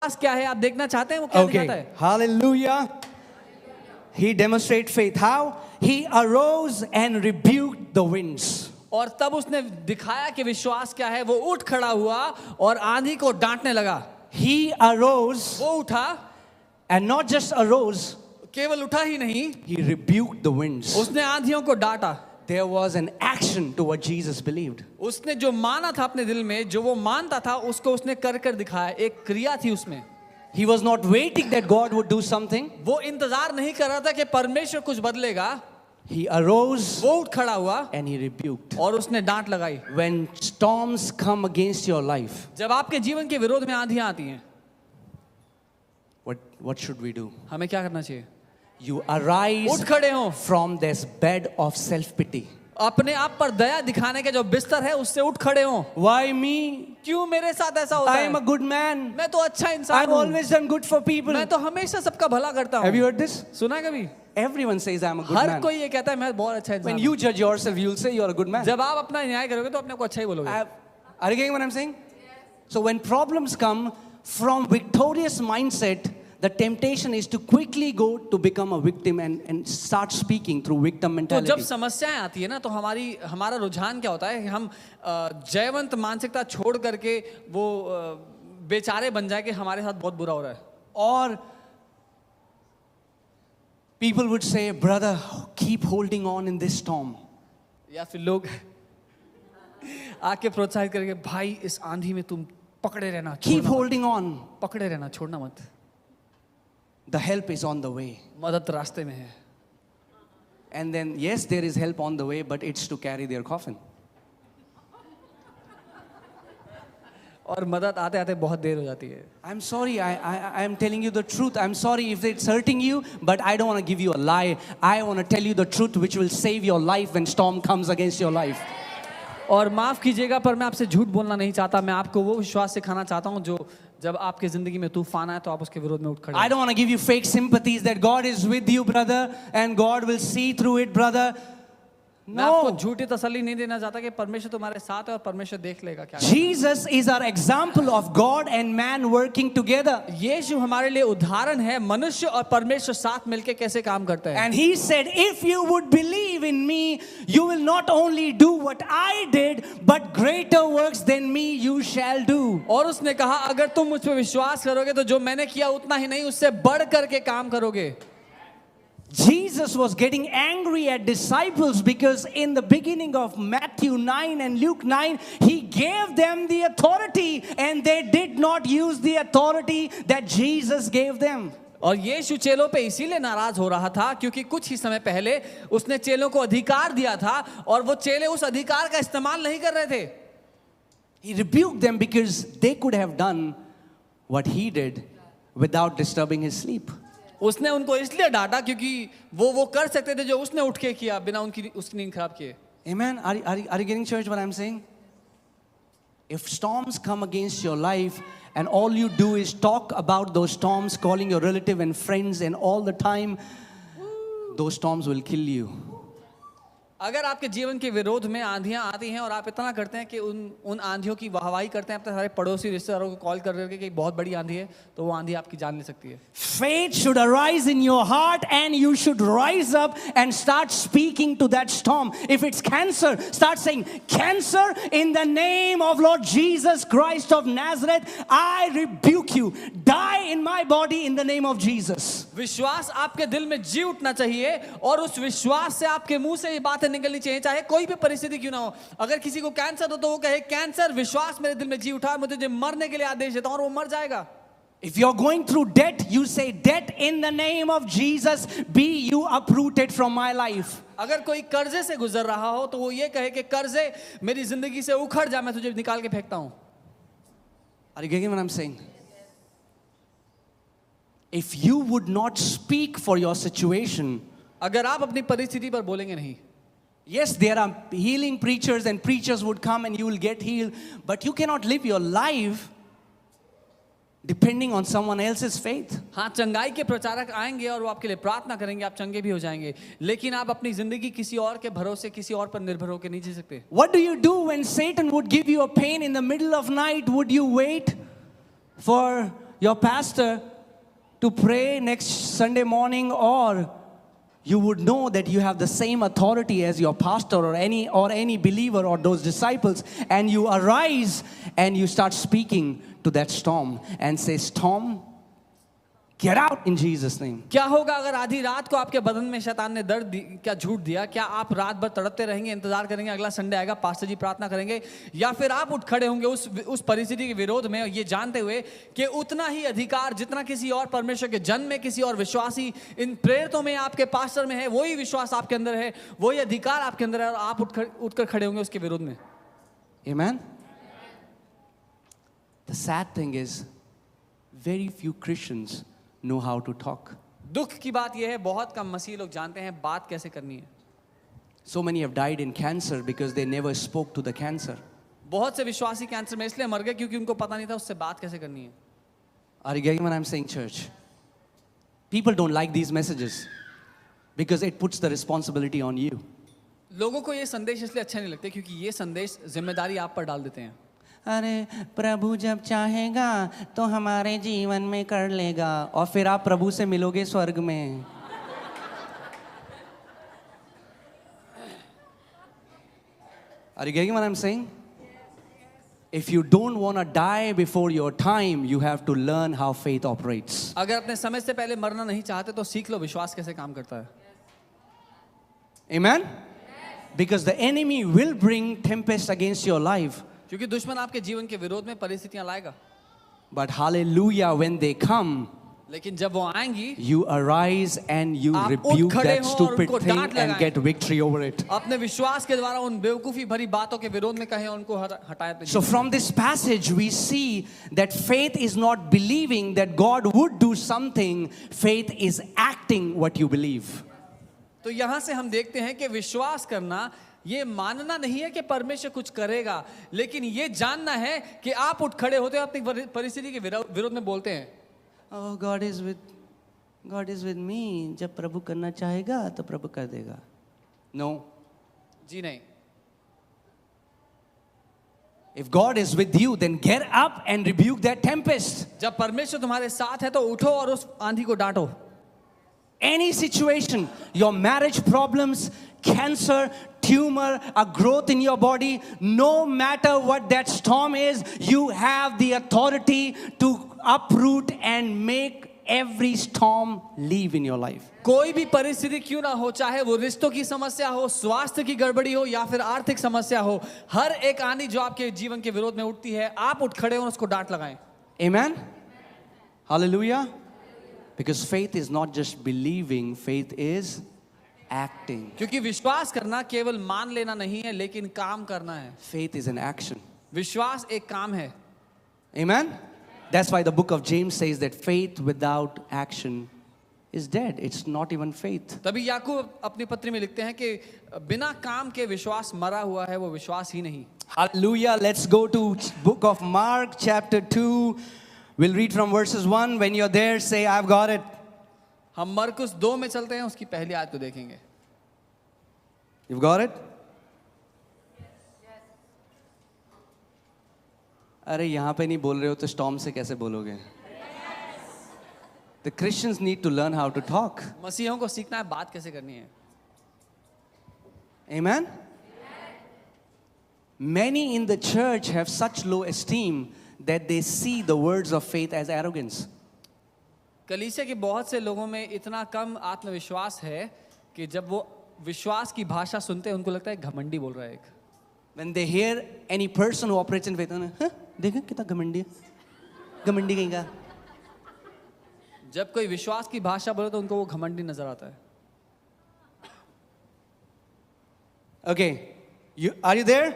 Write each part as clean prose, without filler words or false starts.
क्या है आप देखना चाहते हैं वो क्या दिखाता Okay. है? Hallelujah. He demonstrated faith. How? He arose and rebuked the winds. और तब उसने दिखाया कि विश्वास क्या है. वो उठ खड़ा हुआ और आंधी को डांटने लगा. He arose वो उठा, and not just arose, केवल उठा ही नहीं, he rebuked the winds. उसने आंधियों को डांटा. There was an action to what Jesus believed. उसने जो माना था अपने दिल में, जो वो मानता था, उसको उसने कर कर दिखाया. एक क्रिया थी उसमें. He was not waiting that God would do something. वो इंतजार नहीं कर रहा था कि परमेश्वर कुछ बदलेगा. He arose वो उठ खड़ा हुआ and he rebuked. और उसने डांट लगाई. When storms come against your life, जब आपके जीवन के विरोध में आंधियां आती हैं, what should we do? हमें क्या करना चाहिए? You arise उठ खड़े हो, from this bed of self-pity. अपने आप पर दया दिखाने के जो बिस्तर है उससे उठ खड़े हो. Why me? क्यों मेरे साथ ऐसा होता I है? am a good man. मैं तो अच्छा इंसान I've हूँ. always done good for people. मैं तो हमेशा सबका भला करता Have you हूँ. heard this? सुना है कभी? Everyone says I'm a good her man. कोई ये कहता है मैं बहुत अच्छा इंसान When हूँ. you judge yourself, you'll say you're a good man. जब आप अपना न्याय करोगे तो अपने को अच्छा ही बोलोगे. Are you getting what I'm saying? So when problems come from victorious mindset, the temptation is to quickly go to become a victim and start speaking through victim तो mentality. जब समस्याएं आती है ना तो हमारा रुझान क्या होता है कि हम जयवंत मानसिकता छोड़ करके वो बेचारे बन जाए कि हमारे साथ बहुत बुरा हो रहा है. Or people would say, brother, keep holding on in this storm. या फिर लोग आके प्रोत्साहित करके भाई इस आंधी में तुम पकड़े रहना, Keep छोड़ना मत. holding on. पकड़े रहना, छोड़ना मत. The help is on the way. मदद रास्ते में है. And then, yes, there is help on the way, but it's to carry their coffin. और मदद आते आते बहुत देर हो जाती है. I'm sorry, I am telling you the truth. I'm sorry if it's hurting you, but I don't want to give you a lie. I want to tell you the truth which will save your life when storm comes against your life. और माफ कीजिएगा पर मैं आपसे झूठ बोलना नहीं चाहता. मैं आपको वो विश्वास सिखाना चाहता हूँ जो जब आपके जिंदगी में तूफान आए तो आप उसके विरोध में उठ खड़े. I don't want to give you fake sympathies that God is with you, brother, and God will see through it, brother. मैं आपको No. झूठी तसल्ली नहीं देना चाहता कि परमेश्वर तुम्हारे साथ है और परमेश्वर देख लेगा क्या. Jesus is our example of God and man working together. यीशु हमारे लिए उदाहरण है मनुष्य और परमेश्वर साथ मिलके कैसे काम करते हैं. And he said, if you would believe in me, you will not only do what I did, but greater works than me you shall do. और उसने कहा अगर तुम मुझ पर विश्वास करोगे तो जो मैंने किया उतना ही नहीं उससे बढ़ करके काम करोगे. Jesus was getting angry at disciples because in the beginning of Matthew 9 and Luke 9, he gave them the authority and they did not use the authority that Jesus gave them. और यीशु चेलों पे इसीलिए नाराज हो रहा था क्योंकि कुछ ही समय पहले उसने चेलों को अधिकार दिया था और वो चेले उस अधिकार का इस्तेमाल नहीं कर रहे थे. He rebuked them because they could have done what he did without disturbing his sleep. उसने उनको इसलिए डांटा क्योंकि वो कर सकते थे जो उसने उठ के किया बिना उसकी नींद खराब किए. Amen. Are you getting, church, what I'm saying? If storms come against your life and all you do is talk about those storms, calling your relative and friends and all the time, those storms will kill you. अगर आपके जीवन के विरोध में आंधियां आती हैं और आप इतना करते हैं कि उन आंधियों की वाहवाही करते हैं अपने सारे पड़ोसी रिश्तेदारों को कॉल कर करके कि बहुत बड़ी आंधी है तो वो आंधी आपकी जान ले सकती है. Faith should arise in your heart and you should rise up and start speaking to that storm. If it's cancer, start saying, cancer, in the name of Lord Jesus Christ of Nazareth, I rebuke you. Die in my body in the name of Jesus. विश्वास आपके दिल में जी उठना चाहिए और उस विश्वास से आपके मुंह से ये बातें निकलनी चाहिए चाहे कोई भी परिस्थिति क्यों ना हो. अगर किसी को कैंसर हो तो वो कहे कैंसर विश्वास मेरे दिल में जी उठा, मैं तुझे मरने के लिए आदेश देता हूं और वो मर जाएगा. If you're going through debt, you say, debt in the name of Jesus, be you uprooted from my life. अगर कोई कर्जे से गुजर रहा हो तो वो ये कहे कि कर्जे मेरी जिंदगी से उखड़ जा, मैं तुझे निकाल के फेंकता हूं. Are you getting what I'm saying? If you would not speak for your situation, अगर आप अपनी परिस्थिति पर बोलेंगे नहीं. yes, there are healing preachers and preachers would come and you will get healed, but you cannot live your life depending on someone else's faith. हाँ, चंगाई के प्रचारक आएंगे और वो आपके लिए प्रार्थना करेंगे, आप चंगे भी हो जाएंगे, लेकिन आप अपनी जिंदगी किसी और के भरोसे किसी और पर निर्भर होकर नहीं जी सकते. What do you do when Satan would give you a pain in the middle of night? Would you wait for your pastor to pray next Sunday morning, or you would know that you have the same authority as your pastor or any believer or those disciples, and you arise and you start speaking to that storm and say, storm, get out in Jesus' name. क्या होगा अगर आधी रात को आपके बदन में शैतान ने दर्द क्या झूठ दिया? क्या आप रात भर तड़पते रहेंगे, इंतजार करेंगे अगला संडे आएगा, पास्टर जी प्रार्थना करेंगे, या फिर आप उठ खड़े होंगे उस परिस्थिति के विरोध में, ये जानते हुए कि उतना ही अधिकार जितना किसी और परमेश्वर के जन में, किसी और विश्वासी इन प्रेरितों में, आपके पास्टर में है, वही विश्वास आपके अंदर है, वही अधिकार आपके अंदर है, और आप उठकर खड़े होंगे उसके विरोध में. Amen? The sad thing is, very few Christians know how to talk. दुख की बात यह है, बहुत कम मसीही लोग जानते हैं बात कैसे करनी है. So many have died in cancer because they never spoke to the cancer. बहुत से विश्वासी कैंसर में इसलिए मर गए क्योंकि उनको पता नहीं था उससे बात कैसे करनी है. Are you getting what I'm saying, church? People don't like these messages because it puts the responsibility on you. लोगों को ये संदेश इसलिए अच्छा नहीं लगता क्योंकि ये संदेश जिम्मेदारी आप पर डाल देते हैं. अरे प्रभु जब चाहेगा तो हमारे जीवन में कर लेगा, और फिर आप प्रभु से मिलोगे स्वर्ग में. Are you getting what I'm saying? If you don't want to die before your time, you have to learn how faith operates. अगर अपने समय से पहले मरना नहीं चाहते तो सीख लो विश्वास कैसे काम करता है. Amen? Because the enemy will bring tempest against your life. क्योंकि दुश्मन आपके जीवन के विरोध में परिस्थितियां लाएगा. But hallelujah, when they come, लेकिन जब वो आएंगी, you arise and you आप rebuke उठ खड़े that हो और stupid उनको thing डांट and लगाएं. get victory over it. अपने विश्वास के द्वारा उन बेवकूफी भरी बातों के विरोध में कहें, उनको हटाए अपने So जीवन from this passage we see that faith is not believing that God would do something, faith is acting what you believe. से. तो यहाँ से हम देखते हैं कि विश्वास करना ये मानना नहीं है कि परमेश्वर कुछ करेगा, लेकिन ये जानना है कि आप उठ खड़े होते हो, अपनी परिस्थिति के विरोध में बोलते हैं. Oh, God is with me. जब प्रभु करना चाहेगा तो प्रभु कर देगा. No. जी नहीं. If God is with you, then get up and rebuke that tempest. जब परमेश्वर तुम्हारे साथ है तो उठो और उस आंधी को डांटो. Any situation, your marriage problems, cancer, tumor, a growth in your body, no matter what that storm is, you have the authority to uproot and make every storm leave in your life. कोई भी परिस्थिति क्यों ना हो, चाहे वो रिश्तों की समस्या हो, स्वास्थ्य की गड़बड़ी हो, या फिर आर्थिक समस्या हो, हर एक आंधी जो आपके जीवन के विरोध में उठती है, आप उठ खड़े हो और उसको डांट लगाएं. Amen? Hallelujah? Because faith is not just believing, faith is acting. क्योंकि विश्वास करना केवल मान लेना नहीं है, लेकिन काम करना है. Faith is an action. विश्वास एक काम है. Amen? That's why the book of James says that faith without action is dead. It's not even faith. तभी याकूब अपनी पत्री में लिखते हैं कि बिना काम के विश्वास मरा हुआ है, वो विश्वास ही नहीं. Hallelujah. Let's go to book of Mark chapter 2. We'll read from verses 1. When you're there, say, I've got it. हम मरकुस 2 में चलते हैं, उसकी पहली आयत को देखेंगे. You've got it? अरे यहाँ पे नहीं बोल रहे हो तो स्टॉर्म से कैसे बोलोगे? The Christians need to learn how to talk. मसीहों को सीखना है बात कैसे करनी है. Amen? Many in the church have such low esteem that they see the words of faith as arrogance. कलीसिया के बहुत से लोगों में इतना कम आत्मविश्वास है कि जब वो विश्वास की भाषा सुनते हैं उनको लगता है घमंडी बोल रहा है एक. When they hear any person who operates in faith, देखा कितना घमंडी है, घमंडी कहीं का. जब कोई विश्वास की भाषा बोले तो उनको वो घमंडी नजर आता है. Okay, are you there?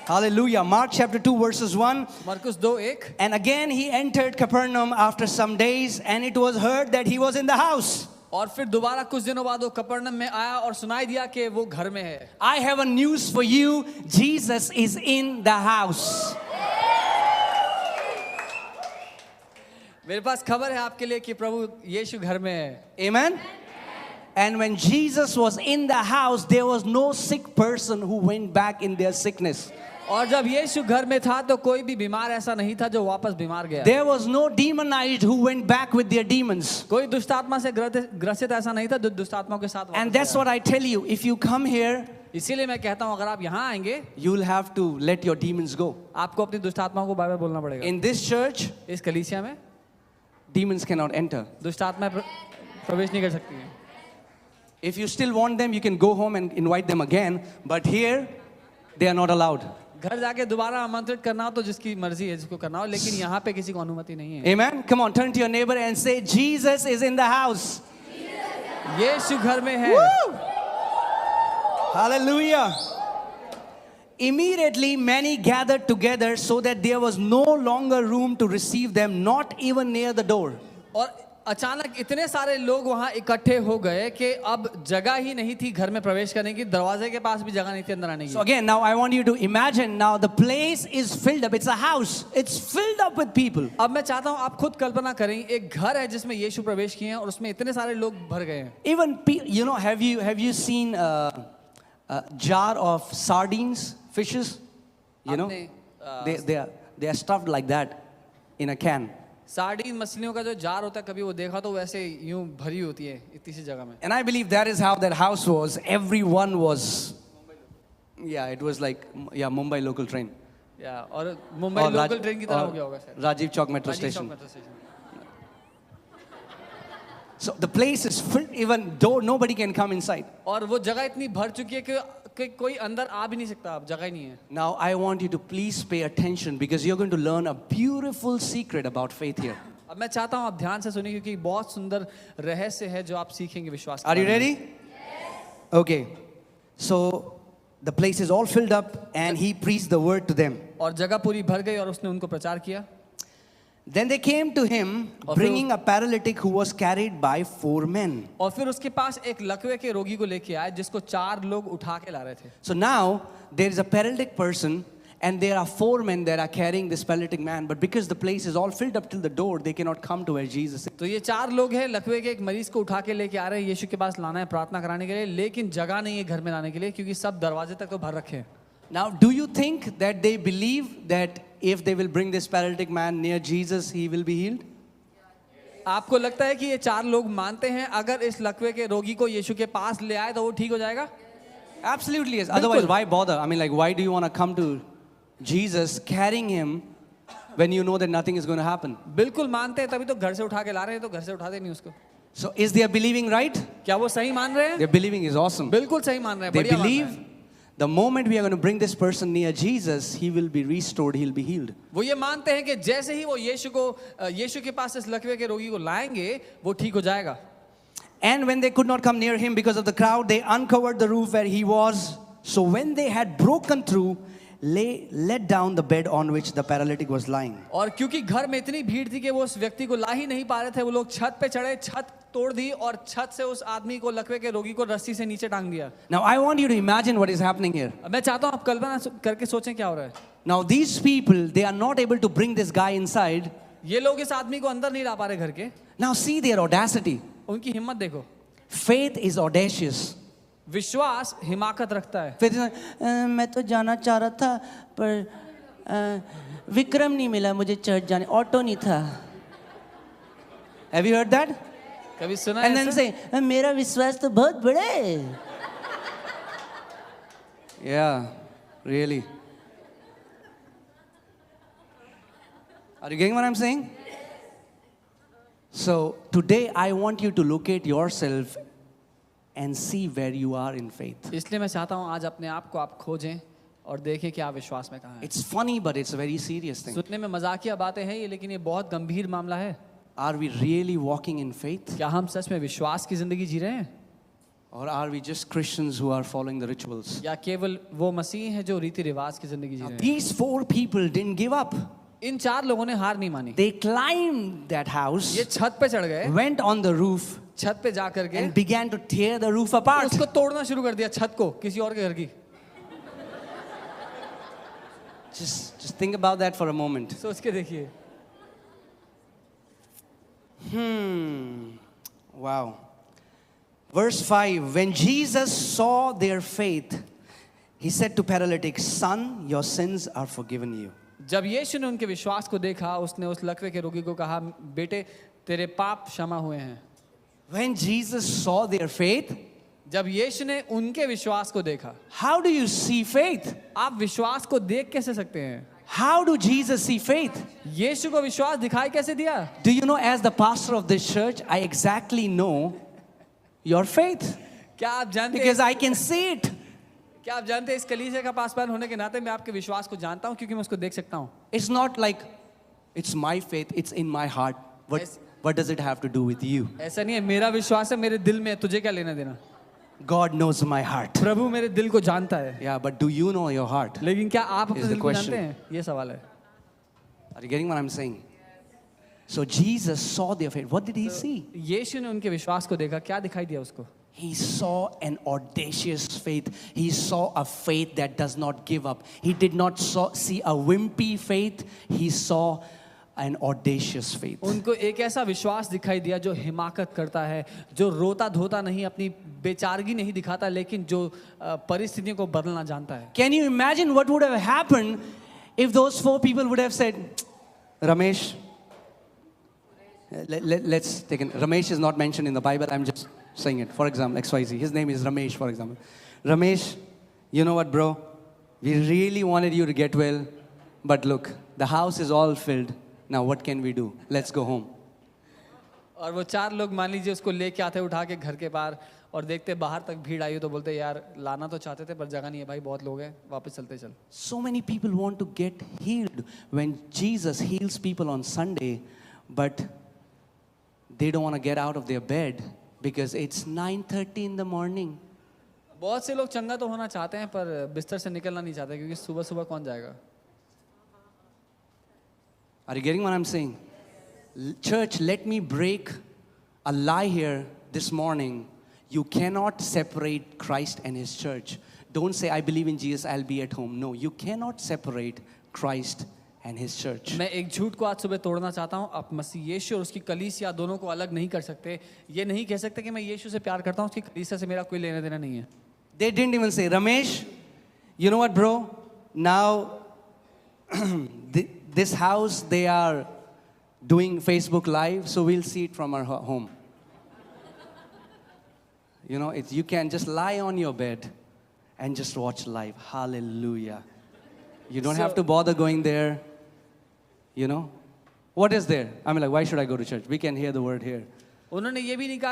Hallelujah. Mark chapter 2 verses 1. मरकुस 2:1. And again he entered Capernaum after some days, and it was heard that he was in the house. और फिर दोबारा कुछ दिनों बाद वो कपरनम में आया और सुनाई दिया कि वो घर में है. I have a news for you. Jesus is in the house. मेरे पास खबर है आपके लिए कि प्रभु यीशु घर में है. Amen. And when Jesus was in the house, there was no sick person who went back in their sickness. और जब यीशु घर में था तो कोई भी बीमार ऐसा नहीं था जो वापस बीमार गया। There was no demonized who went back with their demons. कोई दुष्ट आत्मा से ग्रसित ऐसा नहीं था जो दुष्ट आत्माओं के साथ वापस And that's गया। what I tell you. If you come here, इसीलिए मैं कहता हूँ अगर आप यहाँ आएंगे you'll have to let your demons go. आपको अपनी दुष्ट आत्माओं को बार-बार बोलना पड़ेगा। In this church, इस कलीसिया में demons cannot enter. दुष्ट आत्माएं प्रवेश नहीं कर सकती हैं। If you still want them, you can go home and invite them again. But here, they are not allowed. घर जाके दोबारा आमंत्रित करना हो तो जिसकी मर्जी है जिसको करना हो, लेकिन यहाँ पे किसी को अनुमति नहीं है। Amen. Come on, turn to your neighbor and say, Jesus is in the house. यीशु घर में है। Woo! Hallelujah. Immediately, many gathered together so that there was no longer room to receive them, not even near the door. और अचानक इतने सारे लोग वहां इकट्ठे हो गए कि अब जगह ही नहीं थी घर में प्रवेश करने की, दरवाजे के पास भी जगह नहीं थी अंदर आने की। So again, now I want you to imagine, now the place is filled up. It's a house. It's filled up with people. अब मैं चाहता हूं आप खुद कल्पना करें, एक घर है जिसमें यीशु प्रवेश किए हैं और उसमें इतने सारे लोग भर गए हैं। Even, you know, have you seen a jar of sardines, fishes? You know, they are stuffed like that in a can. Sardine मछलियों का जो जार होता है, कभी वो देखा तो वैसे यूं भरी होती है इतनी सी जगह में। And I believe that is how that house was. Everyone was, yeah, it was like, yeah, Mumbai local train. या और मुंबई लोकल ट्रेन की तरह हो गया होगा शायद। Rajiv Chowk metro station. So the place is filled, even though nobody can come inside. और वो जगह इतनी भर चुकी है कि कोई अंदर आ भी नहीं सकता, अब जगह ही नहीं है। Now I want you to please pay attention because you're going to learn a beautiful secret about faith here. अब मैं चाहता हूँ आप ध्यान से सुनिए क्योंकि बहुत सुंदर रहस्य है जो आप सीखेंगे विश्वास। Are you ready? Yes. Okay. So the place is all filled up and he preached the word to them. और जगह पूरी भर गई और उसने उनको प्रचार किया। Then they came to him bringing a paralytic who was carried by 4 men. और फिर उसके पास एक लकवे के रोगी को लेके आए जिसको 4 लोग उठा के ला रहे थे। So now there is a paralytic person and there are 4 men that are carrying this paralytic man, but because the place is all filled up till the door, they cannot come to where Jesus is. तो ये 4 लोग हैं, लकवे के एक मरीज को उठा के लेके आ रहे हैं, यीशु के पास लाना है प्रार्थना कराने के लिए, लेकिन जगह नहीं है घर में लाने के लिए क्योंकि सब दरवाजे तक तो भर रखे हैं। Now, do you think that they believe that if they will bring this paralytic man near Jesus, he will be healed? आपको लगता है कि ये 4 लोग मानते हैं अगर इस लकवे के रोगी को यीशु के पास ले आए तो वो ठीक हो जाएगा? Absolutely yes. Otherwise, why bother? I mean, like, why do you want to come to Jesus carrying him when you know that nothing is going to happen? बिल्कुल मानते हैं, तभी तो घर से उठा के ला रहे हैं, तो घर से उठाते नहीं उसको। So, is they believing right? क्या वो सही मान रहे हैं? Their believing is awesome. बिल्कुल सही मान रहे हैं, They बढ़िया मान रहे believe हैं। the moment we are going to bring this person near Jesus, he will be restored, he'll be healed. वो ये मानते हैं कि जैसे ही वो यीशु के पास इस लकवे के रोगी को लाएंगे वो ठीक हो जाएगा। And when they could not come near him because of the crowd, they uncovered the roof where he was. So when they had broken through, let down the bed on which the paralytic was lying. और क्योंकि घर में इतनी भीड़ थी कि वो उस व्यक्ति को ला ही नहीं पा रहे थे, वो लोग छत पे चढ़े, छत तोड़ दी और छत से उस आदमी को, लकवे के रोगी को रस्सी से नीचे टांग दिया। Now I want you to imagine what is happening here. मैं चाहता हूँ आप कल्पना करके सोचें क्या हो रहा है। Now these people, they are not able to bring this guy inside. ये लोग इस आदमी को अंदर नहीं ला पा रहे घर के। Now see their audacity. उनकी हिम्मत देखो। Faith is audacious. विश्वास हिमाकत रखता है। Faith is like, मैं तो जाना चाह रहा था पर विक्रम नहीं मिला मुझे चर्च जाने, ऑटो नहीं था. Have you heard that? कभी सुना है? And then say, मेरा विश्वास तो बहुत बड़ा है. Yeah, really. Are you getting what I'm saying? So today I want you to locate yourself and see where you are in faith. इसलिए मैं चाहता हूँ आज अपने आप को आप खोजें और देखें कि आप विश्वास में कहाँ हैं। It's funny, but it's a very serious thing. सुनने में मजाकिया बातें हैं ये, लेकिन ये बहुत गंभीर मामला है। Are we really walking in faith? क्या हम सच में विश्वास की जिंदगी जी रहे हैं? Or are we just Christians who are following the rituals? या केवल वो मसीह हैं जो रीति रिवाज की जिंदगी जी रहे हैं? These 4 people didn't give up. इन 4 लोगों ने हार नहीं मानी। They climbed that house, ये छत पे चढ़ गए, went on the roof, छत पे जा करके and began to tear the roof apart. उसको तोड़ना शुरू कर दिया, छत को, किसी और के घर की। Just think about that for a moment. सोच के देखिए। Wow. Verse 5, when Jesus saw their faith, He said to paralytic, son, your sins are forgiven you. जब यीशु ने उनके विश्वास को देखा, उसने उस लकवे के रोगी को कहा, बेटे तेरे पाप क्षमा हुए हैं। When Jesus saw their faith, जब यीशु ने उनके विश्वास को देखा, how do you see faith? आप विश्वास को देख कैसे सकते हैं? How do Jesus see faith? यीशु को विश्वास दिखाई कैसे दिया? Do you know, as the pastor of this church, I exactly know your faith क्या आप जानते because हैं? I can see it. क्या आप जानते हैं इस कलीसिया का पासवान होने के नाते मैं आपके विश्वास को जानता हूं क्योंकि मैं उसको देख सकता हूं। It's not like it's my faith, it's in my heart. What does it have to do with you? ऐसा नहीं है, मेरा विश्वास है मेरे दिल में, तुझे क्या लेना देना? God knows my heart. प्रभु मेरे दिल को जानता है। Yeah, but do you know your heart? लेकिन क्या आप अपने Is the दिल को जानते question. हैं? ये सवाल है। Are you getting what I'm saying? So Jesus saw their faith. What did he see? यीशु ने उनके विश्वास को देखा, क्या दिखाई दिया उसको? He saw an audacious faith. He saw a faith that does not give up. He did not see a wimpy faith. He saw an audacious faith. उनको एक ऐसा विश्वास दिखाई दिया जो हिमाकत करता है, जो रोता धोता नहीं, अपनी बेचारगी नहीं दिखाता, लेकिन जो परिस्थितियों को बदलना जानता है। Can you imagine what would have happened if those four people would have said, Ramesh, let's take it. Ramesh is not mentioned in the Bible. I'm just saying it. For example, XYZ. His name is Ramesh, for example. Ramesh, you know what, bro? We really wanted you to get well, but look, the house is all filled. Now what can we do? Let's go home. और वो चार लोग मान लीजिए उसको लेके आते उठा के घर के बाहर और देखते बाहर तक भीड़ आई हो तो बोलते यार लाना तो चाहते थे पर जगह नहीं है भाई, बहुत लोग हैं, वापस चलते चल। So many people want to get healed when Jesus heals people on Sunday, but they don't want to get out of their bed because it's 9:30 in the morning. बहुत से लोग चंगा तो होना चाहते हैं पर बिस्तर से निकलना नहीं चाहते क्योंकि सुबह सुबह कौन जाएगा? Are you getting what I'm saying? Church, let me break a lie here this morning. You cannot separate Christ and His church. Don't say, I believe in Jesus, I'll be at home. No, you cannot separate Christ and His church. मैं एक झूठ को आज सुबह तोड़ना चाहता हूँ। आप मसीह यीशु और उसकी कलीसिया दोनों को अलग नहीं कर सकते। ये नहीं कह सकते कि मैं यीशु से प्यार करता हूँ, उसकी कलीसिया से मेरा कोई लेना देना नहीं है। They didn't even say, Ramesh, you know what, bro? Now, this house, they are doing Facebook Live, so we'll see it from our home. You know, you can just lie on your bed and just watch live. Hallelujah. You don't have to bother going there. You know, what is there? I mean, like, why should I go to church? We can hear the word here. उन्होंने ये भी नहीं कहा